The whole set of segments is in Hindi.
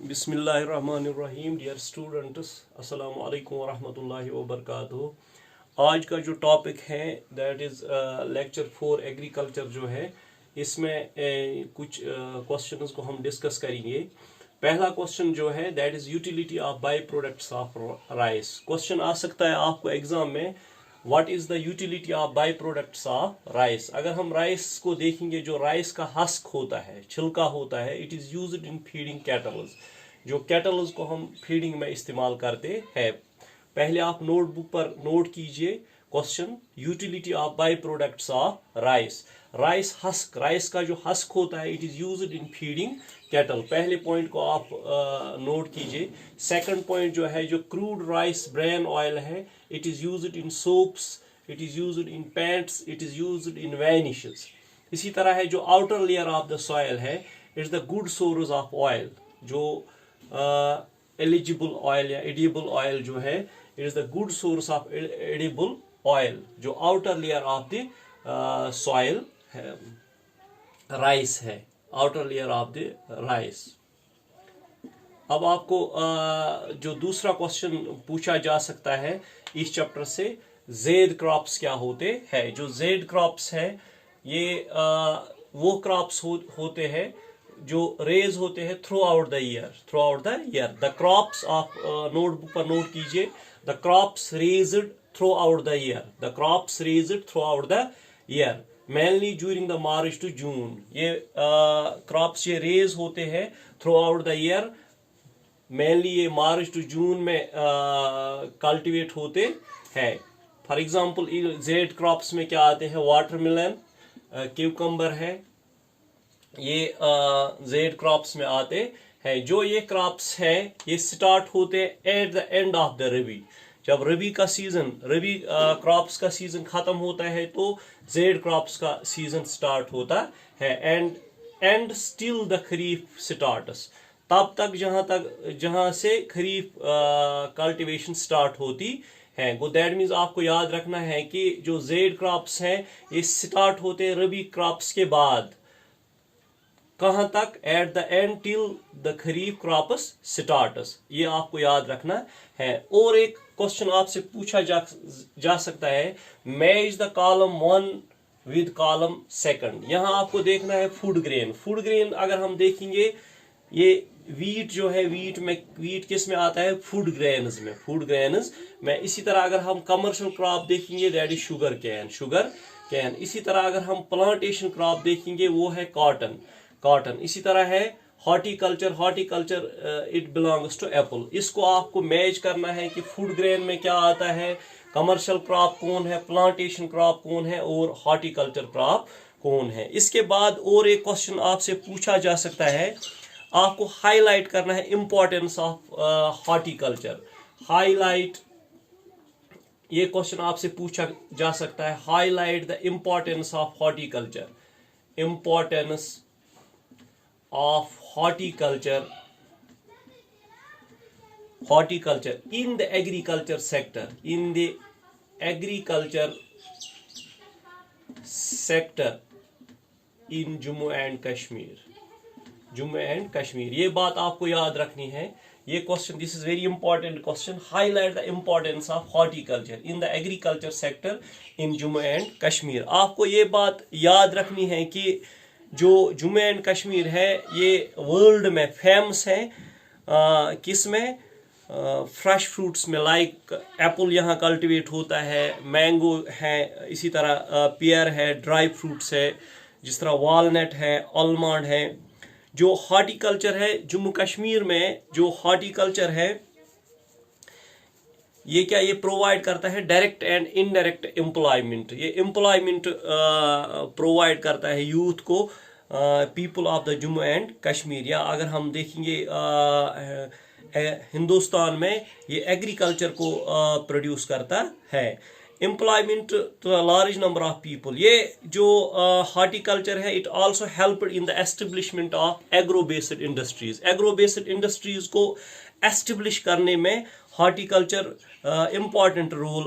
बिस्मिल्लाहिर्रहमानिर्रहीम। डियर स्टूडेंट्स, अस्सलाम वालेकुम वरहमतुल्लाहि वबरकातुहू। आज का जो टॉपिक है दैट इज़ लेक्चर 4 एग्रीकल्चर जो है, इसमें कुछ क्वेश्चंस को हम डिस्कस करेंगे। पहला क्वेश्चन जो है that is utility of by products of rice. Question आ सकता है आपको एग्जाम में, what is the utility of by products of rice. अगर हम राइस को देखेंगे, जो राइस का हस्क होता है, छिलका होता है, it is used in feeding kettles. जो कैटल्स को हम फीडिंग में इस्तेमाल करते हैं। पहले आप नोटबुक पर नोट कीजिए question, utility of by products of rice. Rice husk, rice का जो हस्क होता है, it is used in feeding cattle. पहले पॉइंट को आप नोट कीजिए। सेकंड पॉइंट जो है, जो क्रूड राइस ब्रेन ऑयल है, it is used in soaps, it is used in paints, it is used in vanishes. इसी तरह है जो outer layer of the soil है, it's the good source of oil. जो एलिजिबल ऑयल या एडिबल ऑयल जो है, it is the good source of edible oil. जो outer layer of the soil है, राइस है, outer layer of the rice. अब आपको जो दूसरा क्वेश्चन पूछा जा सकता है इस चैप्टर से, जेड क्रॉप्स क्या होते हैं। जो जेड क्रॉप्स है, ये वो क्रॉप्स होते हैं जो रेज होते हैं throughout the year, throughout the year. The crops of, notebook पर नोट कीजिए, the crops raised throughout the year, the crops raised throughout the year, mainly during the March to June. ये क्रॉप्स ये रेज होते हैं throughout the year, mainly ये मार्च टू जून में कल्टीवेट होते हैं। फॉर एग्जांपल जेड क्रॉप्स में क्या आते हैं, वाटरमेलन, क्यूकम्बर है, ये जेड क्रॉप्स में आते हैं। जो ये क्रॉप्स हैं, ये स्टार्ट होते हैं at the end of the rabi. जब रबी का सीजन, रबी क्रॉप्स का सीजन खत्म होता है, तो जेड क्रॉप्स का सीजन स्टार्ट होता है। And still the kharif starts, तब तक जहां से खरीफ कल्टीवेशन स्टार्ट होती है। गो दैट मीन्स आपको याद रखना है कि जो जेड क्रॉप्स हैं, ये स्टार्ट होते हैं रबी क्रॉप्स के बाद। कहां तक? Eight the and till the kharif crops starts, ये आपको याद रखना है। और एक क्वेश्चन आपसे पूछा जा सकता है, match the column 1 with column 2। यहां आपको देखना है फूड ग्रेन। फूड ग्रेन अगर हम देखेंगे, ये वीट जो है, वीट किस में आता है, फूड ग्रेन्स में, फूड ग्रेन्स में। इसी तरह अगर हम कमर्शियल क्रॉप देखेंगे, दैट इज शुगर कैन। इसी तरह अगर हम प्लांटेशन क्रॉप देखेंगे, वो है कॉटन। इसी तरह है horticulture, it belongs to apple. इसको आपको मैच करना है कि फूड ग्रेन में क्या आता है, कमर्शियल क्रॉप कौन है, प्लांटेशन क्रॉप कौन है, और हॉर्टिकल्चर क्रॉप कौन है। इसके बाद और एक क्वेश्चन आपसे पूछा जा सकता है, आपको हाईलाइट करना है इंपॉर्टेंस ऑफ हॉर्टिकल्चर। हाईलाइट, ये क्वेश्चन आपसे पूछा जा सकता है, highlight the importance of horticulture, importance of horticulture in the agriculture sector, in the agriculture sector in Jammu and Kashmir. ये बात आपको याद रखनी है। ये question, this is very important question, highlight the importance of horticulture in the agriculture sector in Jammu and Kashmir. आपको ये बात याद रखनी है कि जो जम्मू एंड कश्मीर है, ये वर्ल्ड में फेमस है किस में, फ्रेश फ्रूट्स में। लाइक एप्पल यहाँ कल्टीवेट होता है, मैंगो है, इसी तरह पियर है, ड्राई फ्रूट्स है, जिस तरह वॉलनट है, आलमंड है। जो हॉर्टिकल्चर है जम्मू कश्मीर में, जो हॉर्टिकल्चर है, ये क्या, ये प्रोवाइड करता है डायरेक्ट एंड इनडायरेक्ट एम्प्लॉयमेंट। ये एम्प्लॉयमेंट प्रोवाइड करता है यूथ को, people of the Jammu and Kashmir. या अगर हम देखेंगे हिंदुस्तान में, ये एग्रीकल्चर को प्रोड्यूस करता है। Employment to a large number of people. ये जो हॉर्टिकल्चर है, it also helped in the establishment of agro based industries. Agro based industries को एस्टेब्लिश करने में हॉर्टिकल्चर इम्पॉर्टेंट रोल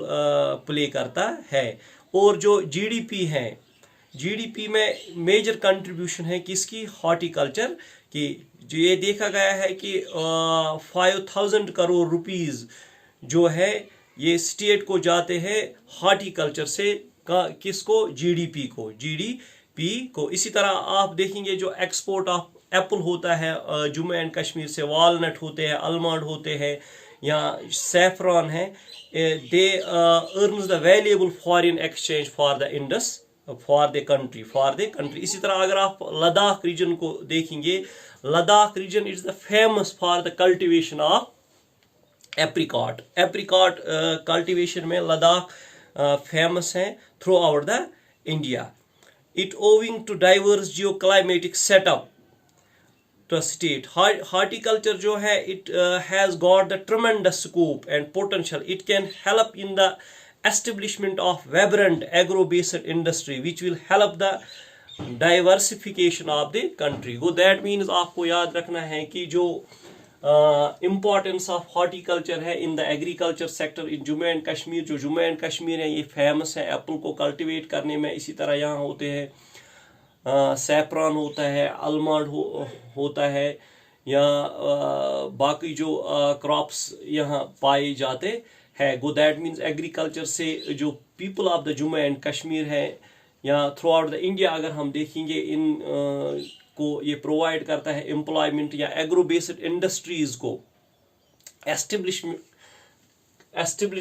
प्ले करता है। और जो जीडीपी है, जीडीपी में मेजर कंट्रीब्यूशन है किसकी, हॉर्टिकल्चर की। जो ये देखा गया है कि 5000 करोड़ रुपीस जो है ये स्टेट को जाते हैं हॉर्टिकल्चर से, किसको, जीडीपी को। इसी तरह आप देखेंगे जो एक्सपोर्ट ऑफ एप्पल होता है जम्मू एंड कश्मीर से, वालनट होते हैं, अलमंड होते हैं या सैफरॉन है, they earns the valuable foreign exchange for the Indus for the country. इसी तरह अगर आप लद्दाख रीजन को देखेंगे, Ladakh region is the famous for the cultivation of apricot cultivation में लद्दाख फेमस है throughout the India. It owing to diverse geo climatic setup to state, horticulture जो है it has got the tremendous scope and potential. It can help in the establishment of vibrant agro-based industry which will help the diversification of the country. So that means आपको याद रखना है कि जो importance of horticulture है in the agriculture sector in Jammu and Kashmir, जो जम्मू एंड कश्मीर है ये famous है एप्पल को कल्टिवेट करने में। इसी तरह यहाँ होते हैं सैफरॉन होता है, अलमंड होता है या बाकी जो क्रॉप्स यहाँ पाए जाते हैं। गो दैट मीन्स एग्रीकल्चर से जो people of the Jammu and Kashmir है या थ्रू आउट द इंडिया अगर हम देखेंगे, इन को ये प्रोवाइड करता है एम्प्लॉयमेंट या एग्रो बेस्ड इंडस्ट्रीज को एस्टेब्लिश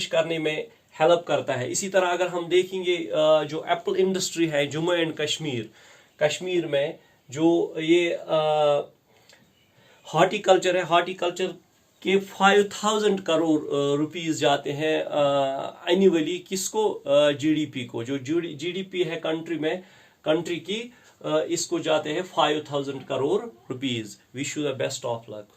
करने में हेल्प करता है। इसी तरह अगर हम देखेंगे जो एप्पल इंडस्ट्री है जम्मू एंड कश्मीर में, जो ये हॉर्टिकल्चर है, हॉर्टिकल्चर के 5000 करोड़ रुपीस जाते हैं एनुअली किसको, जीडीपी को। जो जीडीपी है कंट्री की, इसको जाते हैं 5000 crore rupees. Wish you the best of luck.